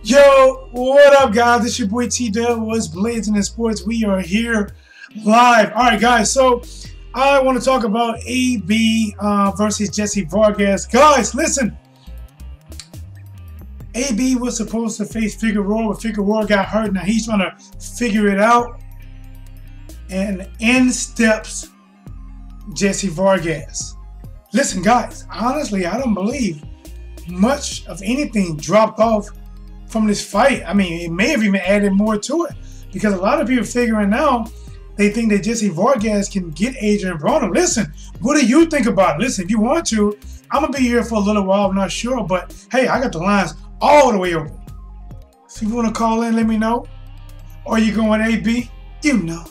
Yo, what up, guys? It's your boy T-Dub. What's blazing in sports? We are here live. All right, guys. So I want to talk about AB versus Jessie Vargas. Guys, listen. AB was supposed to face Figueroa, but Figueroa got hurt. Now he's trying to figure it out. And in steps Jessie Vargas. Listen, guys. Honestly, I don't believe much of anything dropped off from this fight. I mean, it may have even added more to it because a lot of people figuring out they think that Jessie Vargas can get Adrien Broner. Listen, what do you think about it? Listen, if you want to, I'm going to be here for a little while. I'm not sure, but hey, I got the lines all the way open. So if you want to call in, let me know. Or you going AB? You know,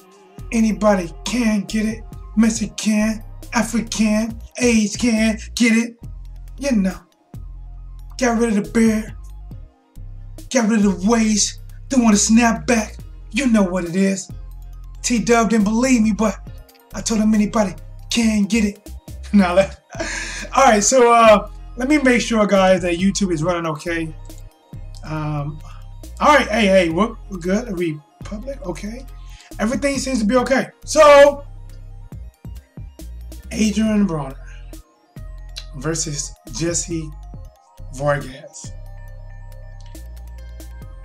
anybody can get it. Mexican, African, AIDS can get it. You know, got rid of the beard. Got rid of the waist, don't want to snap back. You know what it is. T-Dub didn't believe me, but I told him anybody can get it. Now, all right, so let me make sure, guys, that YouTube is running okay. All right, hey, we're good. Are we public? Okay. Everything seems to be okay. So, Adrien Broner versus Jessie Vargas.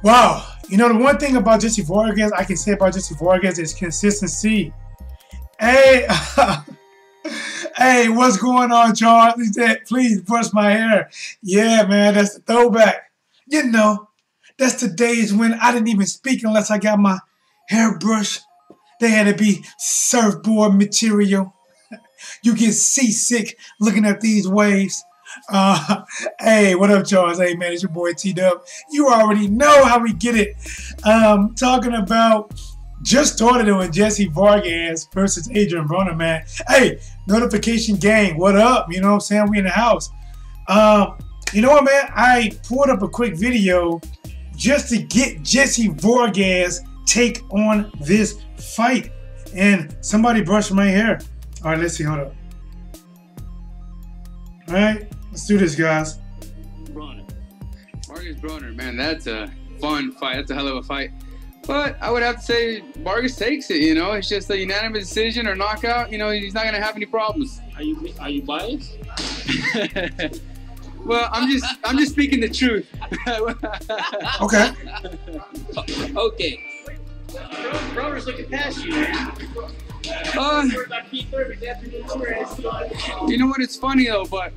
Wow, you know, the one thing about Jessie Vargas, I can say about Jessie Vargas is consistency. Hey, hey, what's going on, Charles? He said, please brush my hair. Yeah, man, that's the throwback. You know, that's the days when I didn't even speak unless I got my hair brushed. They had to be surfboard material. You get seasick looking at these waves. Hey, what up, Charles? Hey, man, it's your boy T-Dub. You already know how we get it. Talking about just started it with Jessie Vargas versus Adrien Broner, man. Hey, notification gang, what up? You know what I'm saying? We in the house. You know what, man? I pulled up a quick video just to get Jessie Vargas' take on this fight. And somebody brushed my hair. All right, let's see. Hold up. All right. Let's do this, guys. Vargas Broner, man, that's a fun fight. That's a hell of a fight. But I would have to say Vargas takes it, you know. It's just a unanimous decision or knockout. You know, he's not going to have any problems. Are you biased? Well, I'm just speaking the truth. Okay. Okay. Broner's looking past you. You know what? It's funny, though, but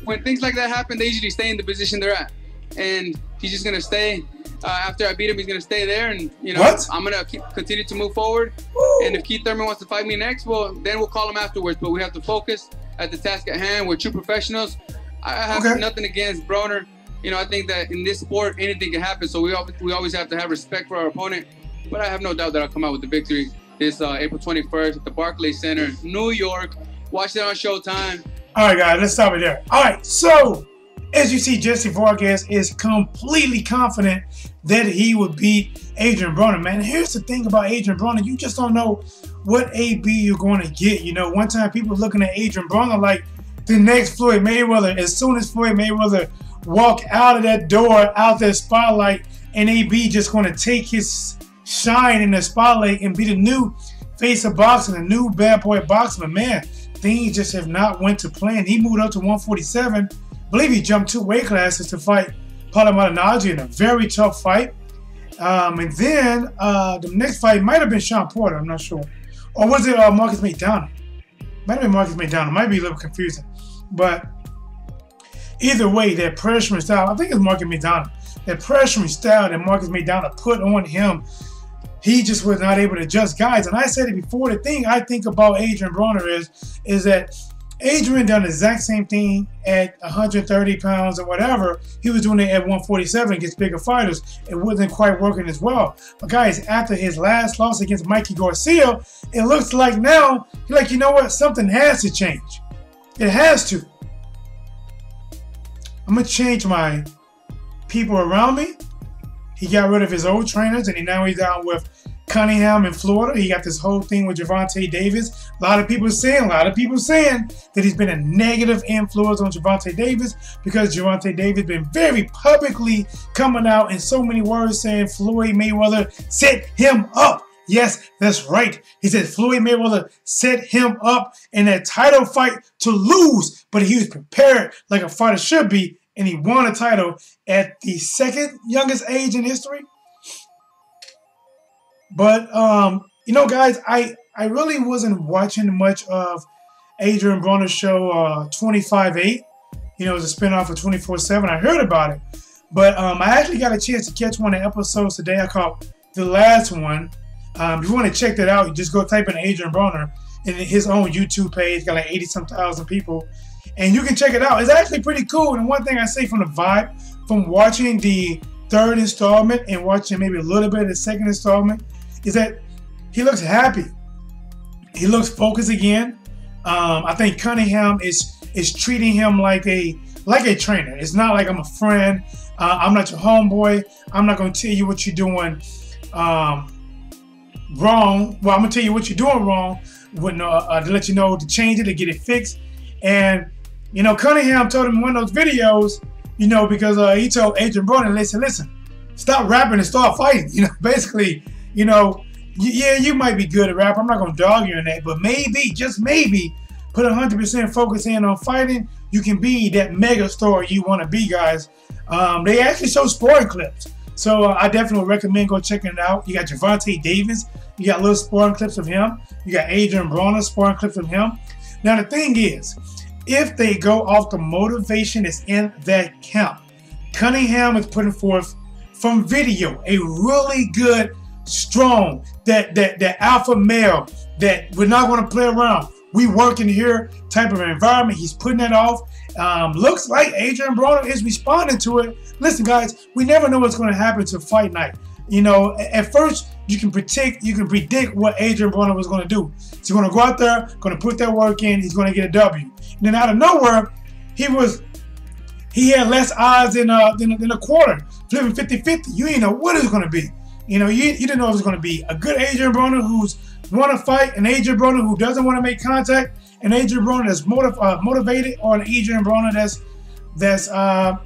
when things like that happen, they usually stay in the position they're at. And he's just going to stay. After I beat him, he's going to stay there. And, you know, what? I'm going to continue to move forward. Woo! And if Keith Thurman wants to fight me next, well, then we'll call him afterwards. But we have to focus at the task at hand. We're true professionals. I have nothing against Broner. You know, I think that in this sport, anything can happen. So we always have to have respect for our opponent. But I have no doubt that I'll come out with the victory this April 21st at the Barclays Center, New York. Watch it on Showtime. All right, guys, let's stop it there. All right, so as you see, Jessie Vargas is completely confident that he would beat Adrien Broner, man. And here's the thing about Adrien Broner. You just don't know what AB you're going to get. You know, one time people were looking at Adrien Broner like the next Floyd Mayweather. As soon as Floyd Mayweather walk out of that door, out that spotlight, and AB just going to take his shine in the spotlight and be the new face of boxing, the new bad boy boxing. But man, things just have not went to plan. He moved up to 147. I believe he jumped 2 weight classes to fight Paulo Malignaggi in a very tough fight. And then the next fight might have been Sean Porter. I'm not sure. Or was it Marcus McDonald? Might have been Marcus McDonald. Might be a little confusing. But either way, that pressuring style, I think it's Marcus McDonald. That pressuring style that Marcus McDonald put on him, he just was not able to adjust, guys. And I said it before, the thing I think about Adrien Broner is that Adrien done the exact same thing at 130 pounds or whatever. He was doing it at 147 against bigger fighters. It wasn't quite working as well. But guys, after his last loss against Mikey Garcia, it looks like now, he's like, you know what? Something has to change. It has to. I'm going to change my people around me. He got rid of his old trainers, and now he's down with Cunningham in Florida. He got this whole thing with Gervonta Davis. A lot of people saying that he's been a negative influence on Gervonta Davis because Gervonta Davis been very publicly coming out in so many words saying Floyd Mayweather set him up. Yes, that's right. He said Floyd Mayweather set him up in that title fight to lose, but he was prepared like a fighter should be, and he won a title at the second youngest age in history. But, you know, guys, I really wasn't watching much of Adrien Broner's show 25-8. You know, it was a spinoff of 24/7. I heard about it. But I actually got a chance to catch one of the episodes today. I caught the last one. If you want to check that out, you just go type in Adrien Broner in his own YouTube page. Got like 80-some thousand people. And you can check it out. It's actually pretty cool. And one thing I say from the vibe, from watching the third installment and watching maybe a little bit of the second installment, is that he looks happy. He looks focused again. I think Cunningham is treating him like a trainer. It's not like I'm a friend. I'm not your homeboy. I'm not going to tell you what you're doing wrong. Well, I'm going to tell you what you're doing wrong to let you know to change it, to get it fixed. And, you know, Cunningham told him in one of those videos, you know, because he told Adrien Broner, listen, stop rapping and start fighting. You know, basically, you know, yeah, you might be good at rap. I'm not going to dog you in that. But maybe, just maybe, put 100% focus in on fighting. You can be that mega star you want to be, guys. They actually show sparring clips. So I definitely recommend go checking it out. You got Gervonta Davis. You got little sparring clips of him. You got Adrien Broner sparring clips of him. Now, the thing is, if they go off the motivation that's in that camp, Cunningham is putting forth from video a really good, strong, that alpha male that we're not going to play around. We work in here type of environment. He's putting that off. Looks like Adrien Broner is responding to it. Listen, guys, we never know what's going to happen to fight night. You know, at first you can predict what Adrien Broner was going to do. He's going to go out there, going to put that work in. He's going to get a W. And then out of nowhere, he had less odds than a quarter, flipping 50-50. You didn't know what it was going to be. You know, you didn't know it was going to be a good Adrien Broner who's want to fight, an Adrien Broner who doesn't want to make contact, an Adrien Broner that's motivated, or an Adrien Broner that's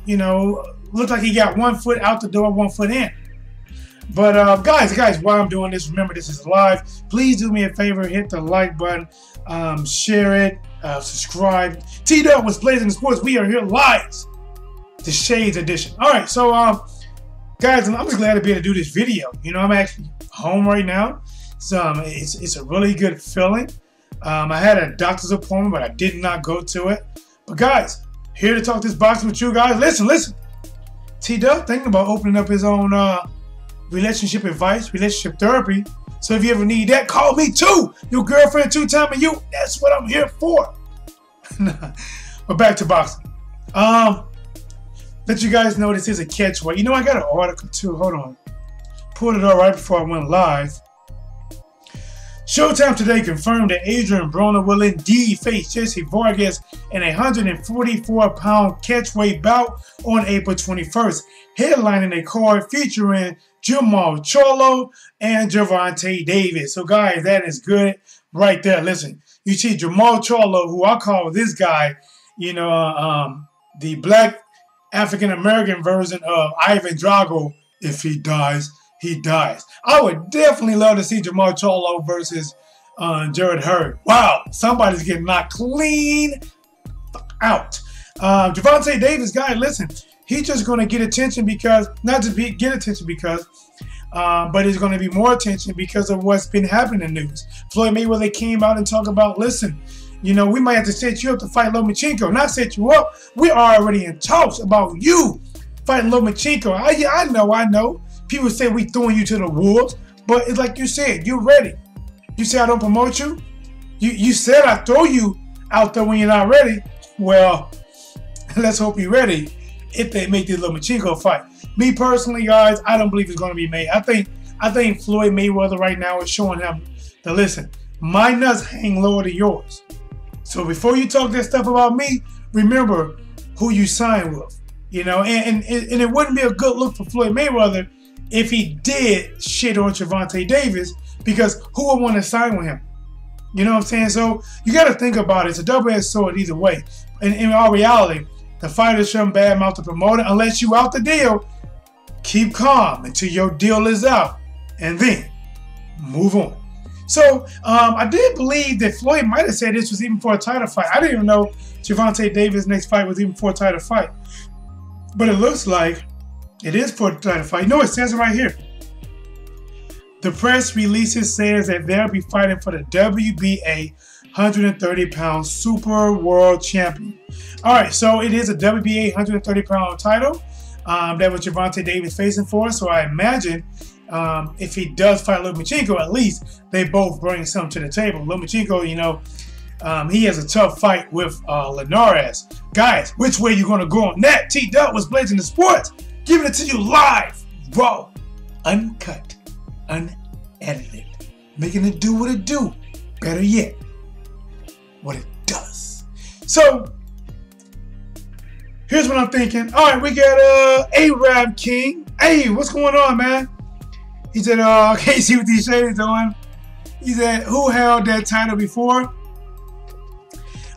you know, looks like he got 1 foot out the door, 1 foot in. But guys, while I'm doing this, remember this is live. Please do me a favor, hit the like button, share it, subscribe. T-Dub was Blazing the Sports. We are here live, the Shades Edition. All right, so guys, I'm just glad to be able to do this video. You know, I'm actually home right now. So it's a really good feeling. I had a doctor's appointment, but I did not go to it. But guys, here to talk this boxing with you guys. Listen. T-Dub thinking about opening up his own relationship advice, relationship therapy. So if you ever need that, call me too. Your girlfriend two-time and you. That's what I'm here for. But back to boxing. Let you guys know this is a catchweight. You know, I got an article too. Hold on. Pulled it up right before I went live. Showtime today confirmed that Adrien Broner will indeed face Jessie Vargas in a 144-pound catchweight bout on April 21st, headlining a card featuring Jamal Charlo and Gervonta Davis. So, guys, that is good right there. Listen, you see Jamal Charlo, who I call this guy, you know, the black African-American version of Ivan Drago. If he dies, he dies. I would definitely love to see Jamal Charlo versus Jared Hurd. Wow, somebody's getting knocked clean out. Gervonta Davis, guys, listen, he's just going to get attention because, not just get attention because, but it's going to be more attention because of what's been happening in the news. Floyd Mayweather came out and talked about, listen, you know, we might have to set you up to fight Lomachenko. Not set you up. We are already in talks about you fighting Lomachenko. I know. People say we throwing you to the wolves, but it's like you said, you're ready. You say I don't promote you. You said I throw you out there when you're not ready. Well, let's hope you're ready if they make this Lomachenko fight. Me personally, guys, I don't believe it's going to be made. I think Floyd Mayweather right now is showing him that, listen, my nuts hang lower than yours. So before you talk that stuff about me, remember who you sign with. You know, and it wouldn't be a good look for Floyd Mayweather if he did shit on Gervonta Davis, because who would want to sign with him? You know what I'm saying? So you got to think about it. It's a double-edged sword either way. And in all reality, the fighter shouldn't badmouth the promoter unless you out the deal. Keep calm until your deal is out, and then move on. So I did believe that Floyd might have said this was even for a title fight. I didn't even know Gervonta Davis' next fight was even for a title fight. But it looks like it is for a title fight. No, it says it right here. The press releases says that they'll be fighting for the WBA 130-pound Super World Champion. All right, so it is a WBA 130-pound title that was Gervonta Davis facing for. So I imagine if he does fight Lomachenko, at least they both bring something to the table. Lomachenko, you know, he has a tough fight with Linares. Guys, which way you going to go on that? T-Dub was Blazing the Sports, giving it to you live, raw, uncut, unedited, making it do what it do. Better yet, what it does. So, here's what I'm thinking. All right, we got Arab King. Hey, what's going on, man? He said, can't see what these shades on. He said, who held that title before?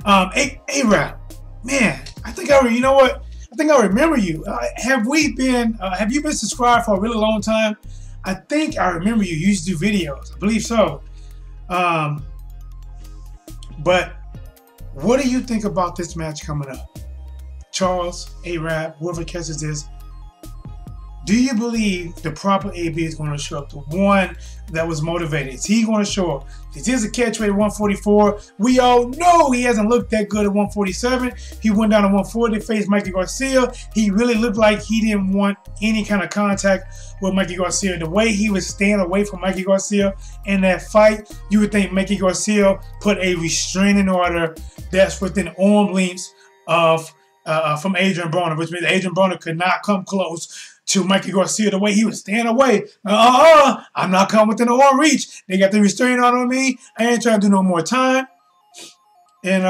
Arab. Man, I think you know what? I think I remember you. Have you been subscribed for a really long time? I think I remember you. You used to do videos. I believe so. But what do you think about this match coming up? Charles, Arab, whoever catches this, do you believe the proper AB is going to show up? The one that was motivated. Is he going to show up? This is a catch weight at 144. We all know he hasn't looked that good at 147. He went down to 140 to face Mikey Garcia. He really looked like he didn't want any kind of contact with Mikey Garcia. The way he was staying away from Mikey Garcia in that fight, you would think Mikey Garcia put a restraining order that's within arm lengths of from Adrien Broner, which means Adrien Broner could not come close to Mikey Garcia. The way he was staying away. I'm not coming within the arm reach. They got the restraining order on me. I ain't trying to do no more time. And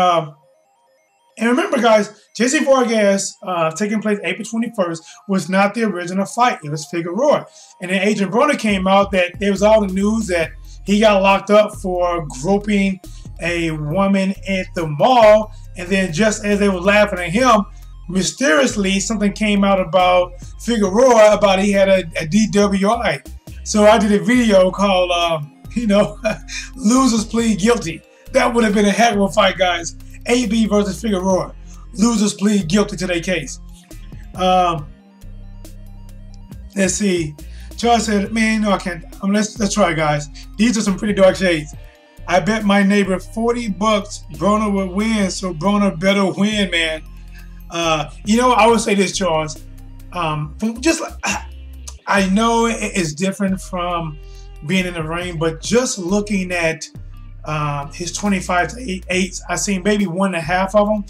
remember, guys, Jessie Vargas taking place April 21st was not the original fight. It was Figueroa. And then Adrien Broner came out that there was all the news that he got locked up for groping a woman at the mall. And then just as they were laughing at him, mysteriously, something came out about Figueroa about he had a DWI. So I did a video called, Losers Plead Guilty. That would have been a heck of a fight, guys. AB versus Figueroa. Losers plead guilty to their case. Let's see. Charles said, man, no, I can't. Let's try, guys. These are some pretty dark shades. I bet my neighbor $40 Broner would win, so Broner better win, man. I would say this, Charles. I know it's different from being in the ring, but just looking at his 25 to 8s, I seen maybe 1.5 of them.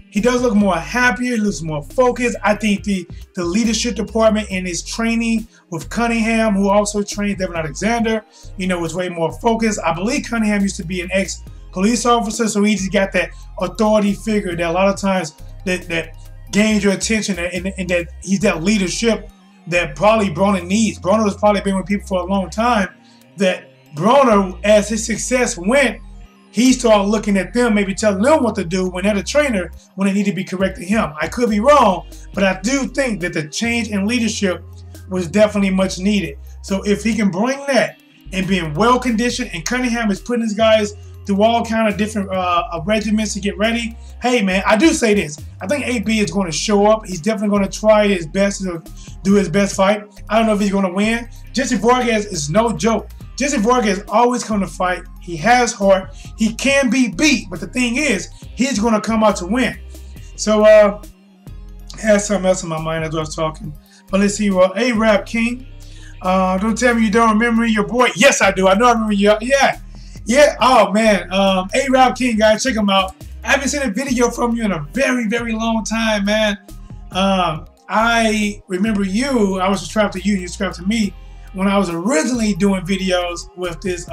He does look more happier. He looks more focused. I think the leadership department and his training with Cunningham, who also trained Devin Alexander, was way more focused. I believe Cunningham used to be an ex-police officer, so he just got that authority figure that a lot of times that gains your attention and that he's that leadership that probably Broner needs. Broner has probably been with people for a long time. That Broner, as his success went, he started looking at them, maybe telling them what to do when they're the trainer, when they need to be correcting him. I could be wrong, but I do think that the change in leadership was definitely much needed. So if he can bring that and being well conditioned, and Cunningham is putting his guys through all kind of different regiments to get ready. Hey, man, I do say this. I think AB is going to show up. He's definitely going to try his best to do his best fight. I don't know if he's going to win. Jessie Vargas is no joke. Jessie Vargas always come to fight. He has heart. He can be beat. But the thing is, he's going to come out to win. So, I had something else in my mind as I was talking. But let's see. Arab King. Don't tell me you don't remember your boy. Yes, I do. I know I remember you. Yeah. Yeah. Oh, man. Arab King, guys. Check him out. I haven't seen a video from you in a very, very long time, man. I remember you. I was subscribed to you. You subscribed to me when I was originally doing videos with this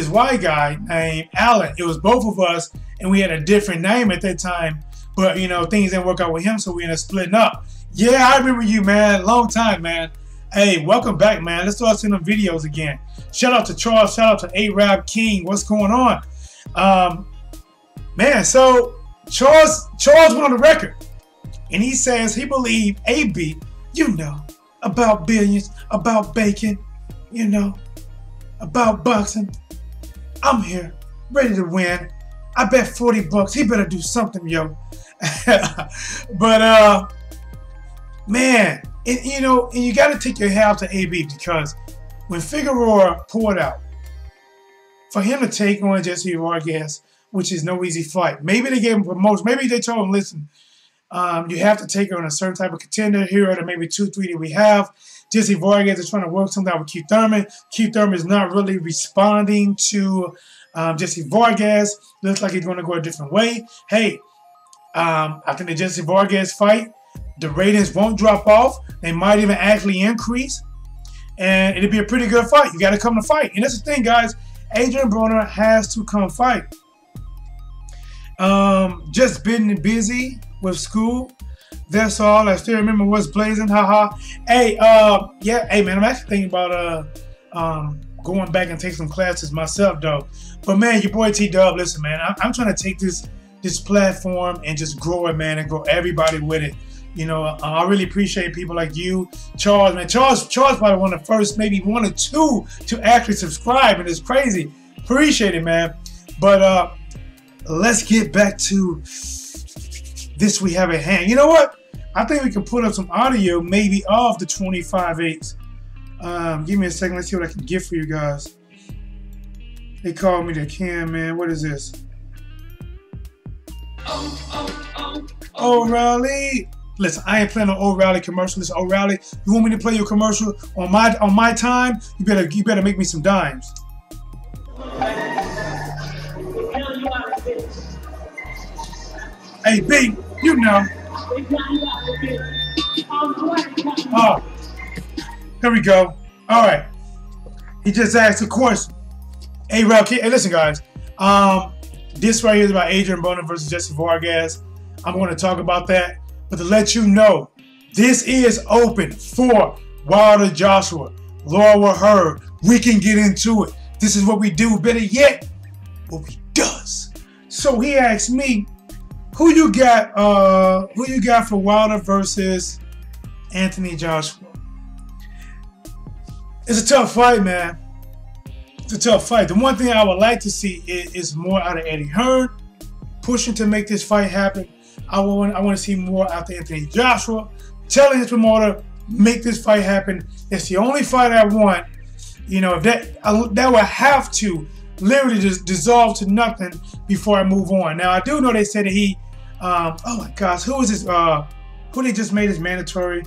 white guy named Alan. It was both of us, and we had a different name at that time. But, things didn't work out with him, so we ended up splitting up. Yeah, I remember you, man. Long time, man. Hey, welcome back, man. Let's start seeing them videos again. Shout out to Charles. Shout out to Arab King. What's going on? Man, so Charles went on the record, and he says he believed AB, about billions, about bacon, about boxing. I'm here, ready to win. I bet $40. He better do something, yo. But man, and you got to take your hat off to AB, because when Figueroa poured out, for him to take on Jessie Vargas, which is no easy fight. Maybe they gave him promotion. Maybe they told him, listen, you have to take her on a certain type of contender. Here are the maybe 2, 3 that we have. Jessie Vargas is trying to work something out with Keith Thurman. Keith Thurman is not really responding to Jessie Vargas. Looks like he's going to go a different way. Hey, I think the Jessie Vargas fight, the ratings won't drop off. They might even actually increase. And it'll be a pretty good fight. You got to come to fight. And that's the thing, guys. Adrien Broner has to come fight. Just been busy with school. That's all. I still remember what's blazing. Haha. Hey, yeah. Hey, man, I'm actually thinking about going back and take some classes myself, though. But man, your boy T-Dub, listen, man, I'm trying to take this platform and just grow it, man, and grow everybody with it. I really appreciate people like you, Charles, man. Charles probably one of the first, maybe 1 or 2 to actually subscribe, and it's crazy. Appreciate it, man. But let's get back to this we have at hand. You know what? I think we can put up some audio maybe of the 25-8s. Give me a second. Let's see what I can get for you guys. They called me the Cam, man. What is this? O'Reilly. Listen, I ain't playing an O'Reilly commercial. Listen, O'Reilly, you want me to play your commercial on my time? You better make me some dimes. Hey, B, Oh, here we go. All right. He just asked a question. Hey, Rob, hey, listen, guys. This right here is about Adrien Broner versus Jessie Vargas. I'm going to talk about that. But to let you know, this is open for Wilder Joshua, Laura Heard. We can get into it. This is what we do. Better yet, what we does. So he asked me, who you got for Wilder versus Anthony Joshua? It's a tough fight, man. It's a tough fight. The one thing I would like to see is more out of Eddie Hearn, pushing to make this fight happen. I want to see more out of Anthony Joshua, telling his promoter, make this fight happen. It's the only fight I want. If that would have to literally just dissolve to nothing before I move on. Now, I do know they said that he, oh my gosh, who was this, who they just made his mandatory?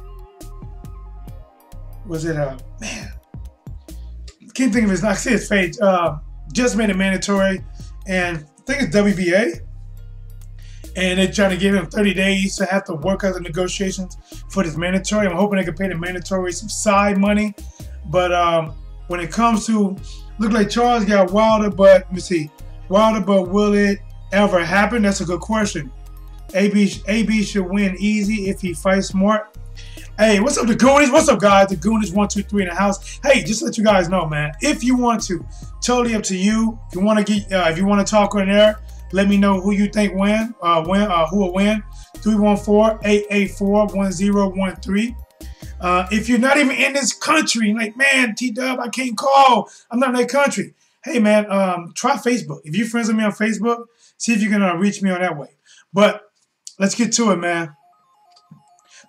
Was it, man, can't think of his, I see his face, just made it mandatory, and I think it's WBA. And they're trying to give him 30 days to have to work out the negotiations for this mandatory. I'm hoping they can pay the mandatory some side money. But when it comes to, look like Charles got Wilder, but let me see. Wilder, but will it ever happen? That's a good question. AB should win easy if he fights smart. Hey, what's up, the Goonies? What's up, guys? The Goonies 1, 2, 3 in the house. Hey, just to let you guys know, man. If you want to, totally up to you. If you want to get, if you want to talk on there, let me know who you think who will win. 314-884-1013. If you're not even in this country, like, man, T-Dub, I can't call. I'm not in that country. Hey, man, try Facebook. If you're friends with me on Facebook, see if you can reach me on that way. But let's get to it, man.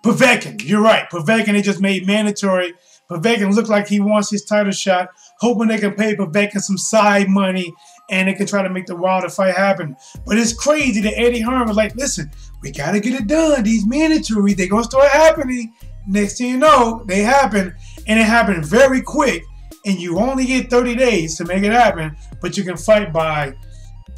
Povetkin, you're right. Povetkin, they just made mandatory. Povetkin looked like he wants his title shot, hoping they can pay Povetkin some side money and they can try to make the Wilder fight happen. But it's crazy that Eddie Hearn was like, listen, we got to get it done. These mandatory, they're going to start happening. Next thing you know, they happen. And it happened very quick. And you only get 30 days to make it happen. But you can fight by,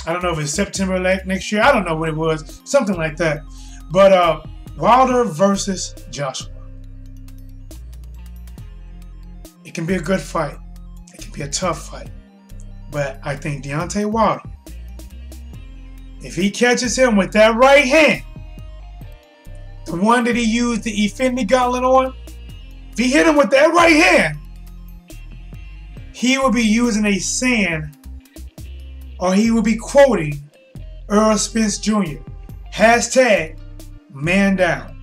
I don't know if it's September next year. I don't know what it was. Something like that. But Wilder versus Joshua. It can be a good fight. It can be a tough fight. But I think Deontay Wilder, if he catches him with that right hand, the one that he used the Infinity Gauntlet on, If he hit him with that right hand, he would be using a saying, or he would be quoting Earl Spence Jr. Hashtag man down.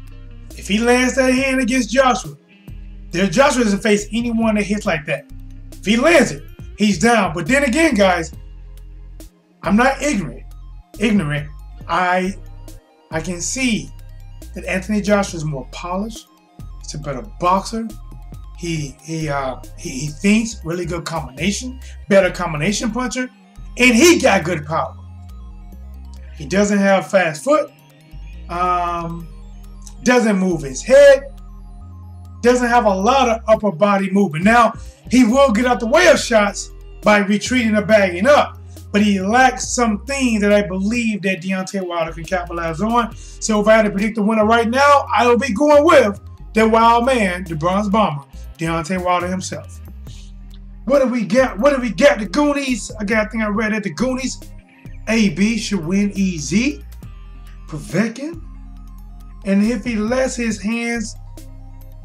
If he lands that hand against Joshua, Joshua doesn't face anyone that hits like that. If he lands it, he's down. But then again, guys, I'm not ignorant. I can see that Anthony Joshua is more polished. He's a better boxer. He thinks really good combination, better combination puncher, and he got good power. He doesn't have fast foot. Doesn't move his head. Doesn't have a lot of upper body movement. Now, he will get out the way of shots by retreating or bagging up, but he lacks some things that I believe that Deontay Wilder can capitalize on. So if I had to predict the winner right now, I will be going with the wild man, the bronze bomber, Deontay Wilder himself. What do we got? The Goonies. I think I read it. The Goonies. AB should win easy. Povetkin. And if he lets his hands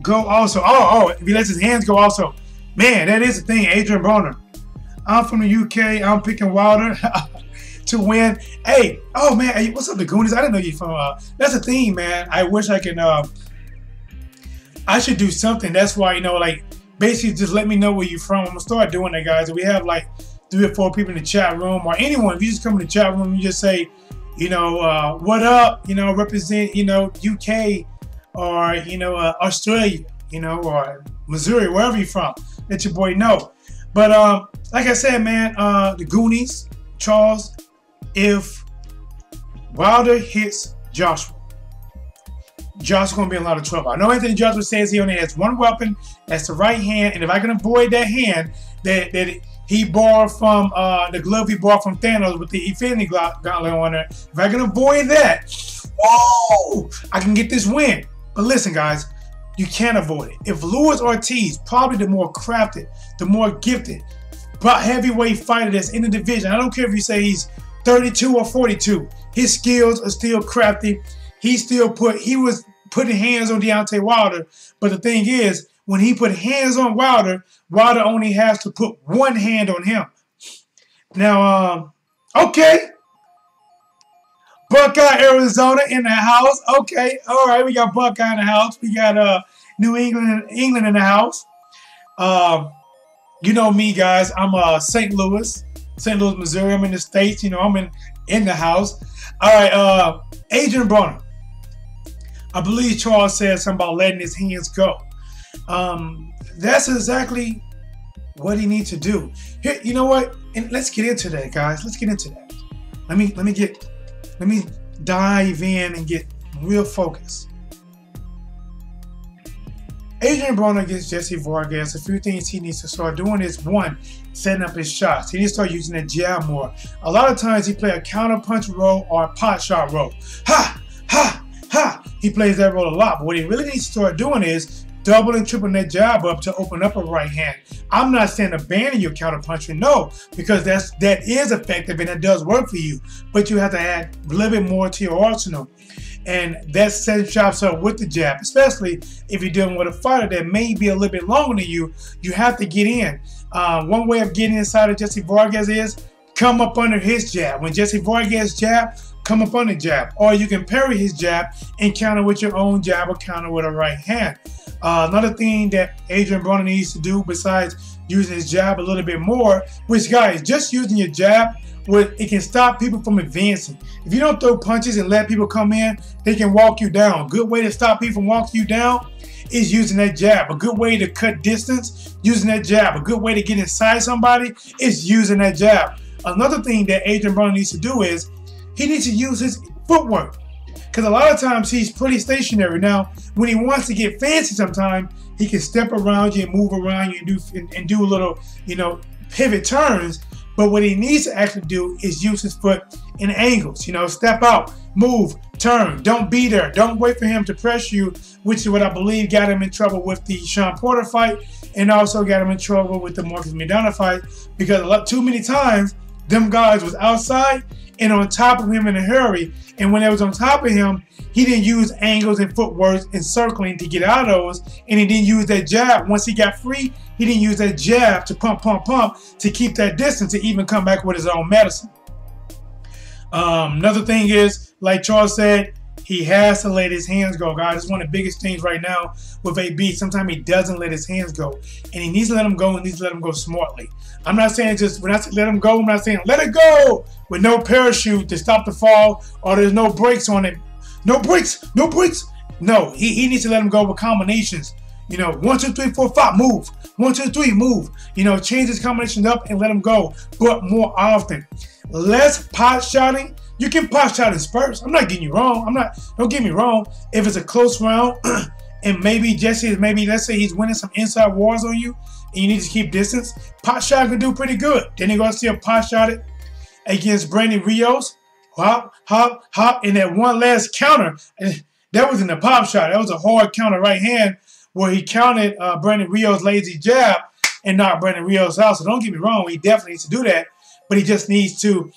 go also. If he lets his hands go also. Man, that is the thing. Adrien Broner. I'm from the UK. I'm picking Wilder to win. Hey, man. Hey, what's up, the Goonies? I didn't know you from. That's the thing, man. I wish I can. I should do something. That's why, like, basically just let me know where you're from. I'm going to start doing that, guys. We have like 3 or 4 people in the chat room, or anyone. If you just come in the chat room and you just say, what up, represent, UK or, Australia, or Missouri, wherever you're from, let your boy know. But like I said, man, the Goonies, Charles, if Wilder hits Joshua, Joshua's going to be in a lot of trouble. I know Anthony Joshua says he only has one weapon. That's the right hand. And if I can avoid that hand that he borrowed from, the glove he bought from Thanos with the Infinity Gauntlet on it, if I can avoid that, whoa, I can get this win. But listen, guys, you can't avoid it. If Luis Ortiz, probably the more crafted, the more gifted, heavyweight fighter that's in the division, I don't care if you say he's 32 or 42, his skills are still crafty. He was putting hands on Deontay Wilder, but the thing is, when he put hands on Wilder, Wilder only has to put one hand on him. Now, okay. Buckeye, Arizona in the house. Okay, all right, we got Buckeye in the house. We got New England in the house. You know me, guys. I'm St. Louis, Missouri. I'm in the States. I'm in the house. All right, Adrien Broner. I believe Charles said something about letting his hands go. That's exactly what he needs to do. Here, you know what? And let's get into that, guys. Let's get into that. Let me dive in and get real focused. Adrien Broner against Jessie Vargas. A few things he needs to start doing is, one, setting up his shots. He needs to start using that jab more. A lot of times he play a counter punch roll or a pot shot roll. Ha! Ha! Ha! He plays that role a lot, but what he really needs to start doing is double and triple that jab up to open up a right hand. I'm not saying abandon your counter punching, no, because that is effective and it does work for you, but you have to add a little bit more to your arsenal. And that sets chops up with the jab, especially if you're dealing with a fighter that may be a little bit longer than you. You have to get in. One way of getting inside of Jessie Vargas is come up under his jab. When Jessie Vargas jab, come up on the jab, or you can parry his jab and counter with your own jab or counter with a right hand. Another thing that Adrien Broner needs to do besides using his jab a little bit more, which, guys, just using your jab, it can stop people from advancing. If you don't throw punches and let people come in, they can walk you down. A good way to stop people from walking you down is using that jab. A good way to cut distance, using that jab. A good way to get inside somebody is using that jab. Another thing that Adrien Broner needs to do is he needs to use his footwork, because a lot of times he's pretty stationary. Now, when he wants to get fancy sometimes, he can step around you and move around you and do a little, pivot turns. But what he needs to actually do is use his foot in angles. Step out, move, turn. Don't be there. Don't wait for him to press you, which is what I believe got him in trouble with the Sean Porter fight and also got him in trouble with the Marcus Maidana fight, because too many times them guys was outside and on top of him in a hurry. And when they was on top of him, he didn't use angles and footwork and circling to get out of those. And he didn't use that jab. Once he got free, he didn't use that jab to pump to keep that distance to even come back with his own medicine. Another thing is, like Charles said, he has to let his hands go, guys. It's one of the biggest things right now with AB. Sometimes he doesn't let his hands go. And he needs to let them go and needs to let them go smartly. I'm not saying just, when I say let him go, I'm not saying let it go with no parachute to stop the fall or there's no brakes on it. No brakes, no brakes. No, he needs to let him go with combinations. You know, 1, 2, 3, 4, 5, move. 1, 2, 3, move. You know, change his combinations up and let him go. But more often. Less pot shotting. You can pot shot in spurts. I'm not getting you wrong. Don't get me wrong. If it's a close round and maybe Jessie is let's say he's winning some inside wars on you and you need to keep distance, pot shot can do pretty good. Then you're going to see a pot shot it against Brandon Rios. Hop, hop, hop. And that one last counter, that wasn't a pop shot. That was a hard counter right hand where he counted Brandon Rios' lazy jab and knocked Brandon Rios out. So don't get me wrong. He definitely needs to do that. But he just needs to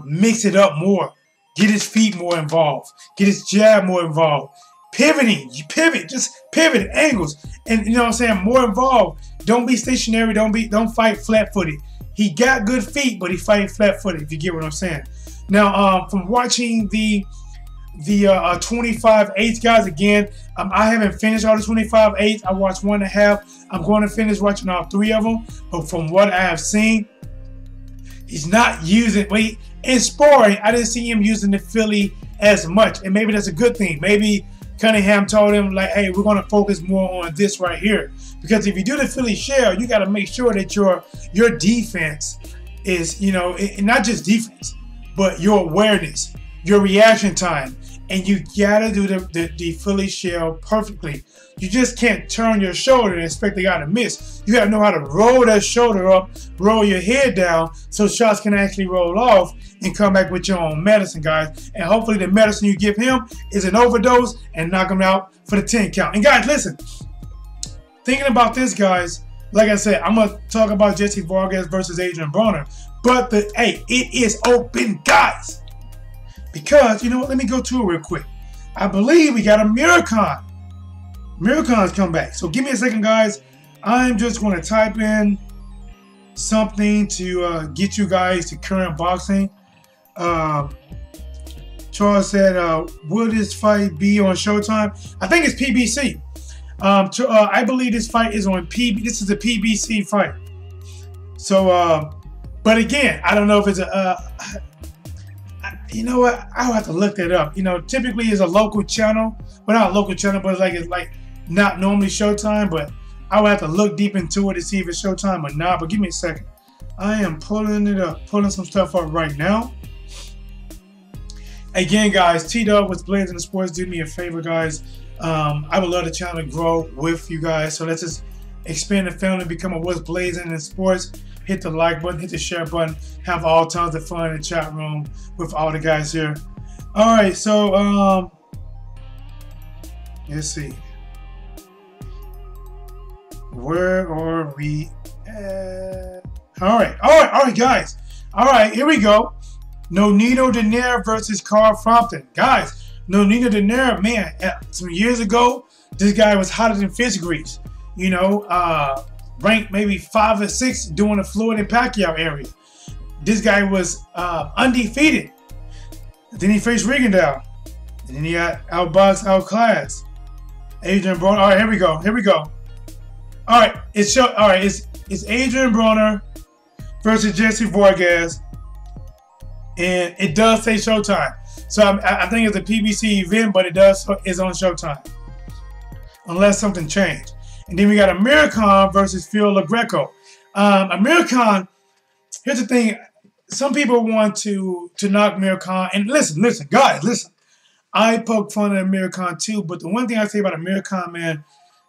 mix it up more. Get his feet more involved. Get his jab more involved. Pivoting. You pivot. Just pivot angles. And you know what I'm saying? More involved. Don't be stationary. Don't fight flat-footed. He got good feet, but he fighting flat-footed, if you get what I'm saying. Now, from watching the 25-8s, guys, again, I haven't finished all the 25-8s. I watched 1.5. I'm going to finish watching all 3 of them. But from what I have seen, he's not using, in sparring, I didn't see him using the Philly as much. And maybe that's a good thing. Maybe Cunningham told him, like, hey, we're going to focus more on this right here. Because if you do the Philly shell, you got to make sure that your defense is, you know, not just defense, but your awareness, your reaction time. And you got to do the Philly shell perfectly. You just can't turn your shoulder and expect the guy to miss. You got to know how to roll that shoulder up, roll your head down so shots can actually roll off and come back with your own medicine, guys. And hopefully the medicine you give him is an overdose and knock him out for the 10 count. And guys, listen, thinking about this, guys, like I said, I'm going to talk about Jessie Vargas versus Adrien Broner. But, hey, it is open, guys. Because, you know what, let me go to it real quick. I believe we got a Miracon. Miracon's come back. So give me a second, guys. I'm just going to type in something to get you guys to current boxing. Charles said, will this fight be on Showtime? I think it's PBC. I believe this fight is on PBC. This is a PBC fight. So, but again, I don't know if it's you know what? I'll have to look that up. You know, typically it's a local channel. Well, not a local channel, but it's like not normally Showtime. But I'll have to look deep into it to see if it's Showtime or not. But give me a second. I am pulling it up, pulling some stuff up right now. Again, guys, T-Dub with Blades in the Sports. Do me a favor, guys. I would love the channel to grow with you guys. So let's just expand the family, become a What's Blazing in Sports. Hit the like button, hit the share button, have all tons of fun in the chat room with all the guys here. All right, so let's see. Where are we at? All right, guys. All right, here we go. Nonito Donaire versus Carl Frampton. Guys, Nonito Donaire, man, some years ago, this guy was hotter than fish grease. You know, ranked maybe 5 or 6 doing the Floyd and Pacquiao area. This guy was undefeated. Then he faced Rigondeaux. And then he got outboxed, outclassed. Adrien Broner. All right, here we go. Here we go. All right, it's Adrien Broner versus Jessie Vargas. And it does say Showtime. So I think it's a PBC event, but it's on Showtime. Unless something changed. And then we got Miracon versus Phil LaGreco. Miracon, here's the thing. Some people want to knock Miracon. And listen, guys, listen. I poke fun at Miracon too, but the one thing I say about Miracon, man,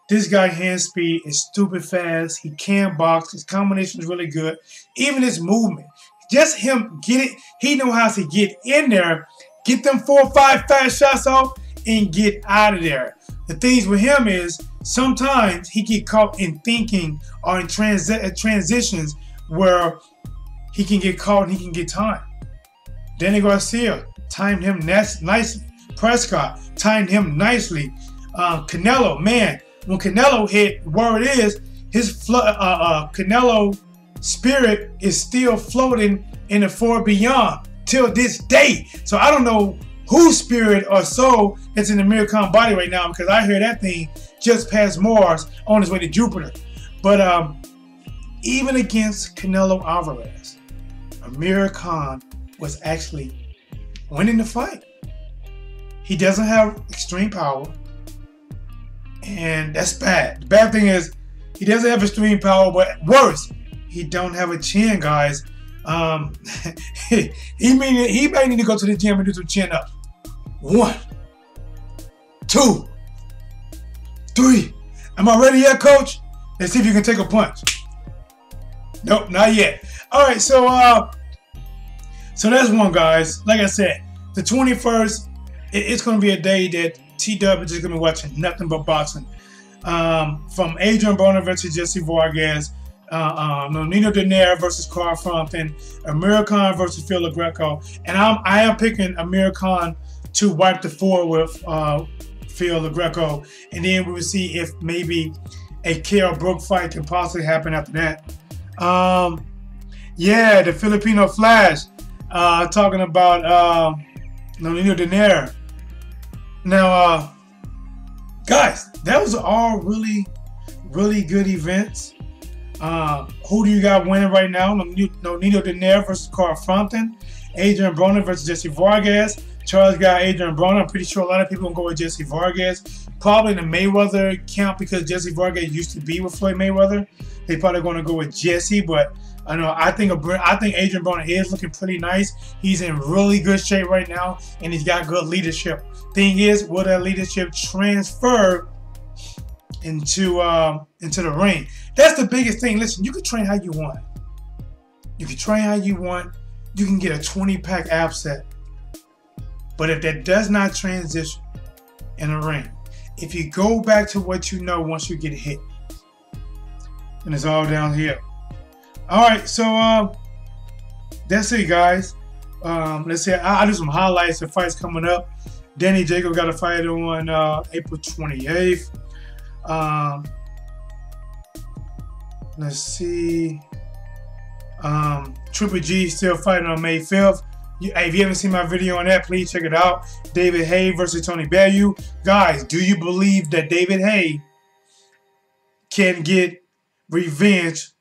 this guy hand speed is stupid fast. He can box. His combination is really good. Even his movement. Just him get it. He know how to get in there, get them 4 or 5 fast shots off, and get out of there. The things with him is sometimes he get caught in thinking or in transitions where he can get caught and he can get timed. Danny Garcia timed him nicely. Prescott timed him nicely. Canelo, man, when Canelo hit, word is his Canelo spirit is still floating in the far beyond till this day. So I don't know whose spirit or soul is in the Amir Khan body right now, because I hear that thing just past Mars on his way to Jupiter. But even against Canelo Alvarez, Amir Khan was actually winning the fight. He doesn't have extreme power, and that's bad. The bad thing is he doesn't have extreme power, but worse, he don't have a chin, guys. He may need to go to the gym and do some chin ups. 1, 2, 3. Am I ready yet, coach? Let's see if you can take a punch. Nope, not yet. All right, so that's one, guys. Like I said, the 21st, it's going to be a day that T-Dub is just going to be watching nothing but boxing. From Adrien Broner versus Jessie Vargas, Nino Donaire versus Carl Frampton, Amir Khan versus Phil Greco, and I am picking Amir Khan to wipe the floor with Phil Greco, and then we will see if maybe a Kell Brook fight can possibly happen after that. Yeah, the Filipino Flash, talking about Nino Donaire. Now, guys, that was all really, really good events. Who do you got winning right now? Nino Donaire versus Carl Frampton. Adrien Broner versus Jessie Vargas. Charles got Adrien Broner. I'm pretty sure a lot of people are going to go with Jessie Vargas. Probably in the Mayweather camp, because Jessie Vargas used to be with Floyd Mayweather. They probably going to go with Jessie, but I think Adrien Broner is looking pretty nice. He's in really good shape right now, and he's got good leadership. Thing is, will that leadership transfer into the ring? That's the biggest thing. Listen, you can train how you want. You can train how you want. You can get a 20-pack ab set. But if that does not transition in a ring, if you go back to what you know once you get hit, then it's all down here. All right, so that's it, guys. Let's see. I'll do some highlights of fights coming up. Danny Jacob got a fight on April 28th. Let's see. Triple G still fighting on May 5th. If you haven't seen my video on that, please check it out. David Haye versus Tony Bellew. Guys, do you believe that David Haye can get revenge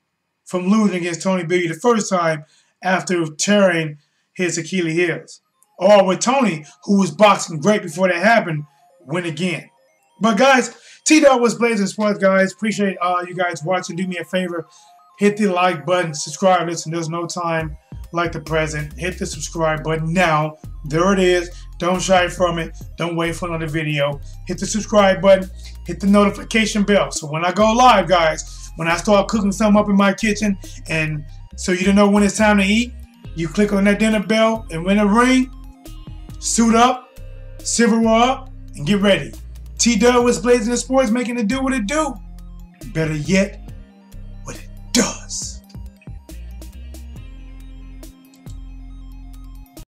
from losing against Tony Bellew the first time after tearing his Achilles heels? Or with Tony, who was boxing great before that happened, win again? But guys, T-Dog was Blazing Sports, guys. Appreciate you guys watching. Do me a favor. Hit the like button. Subscribe. Listen, there's no time like the present. Hit the subscribe button now. There it is. Don't shy from it. Don't wait for another video. Hit the subscribe button. Hit the notification bell. So when I go live, guys, when I start cooking something up in my kitchen, and so you don't know when it's time to eat, you click on that dinner bell, and when it ring, suit up, silverware up, and get ready. T-Dub was Blazing the Sports, making it do what it do. Better yet,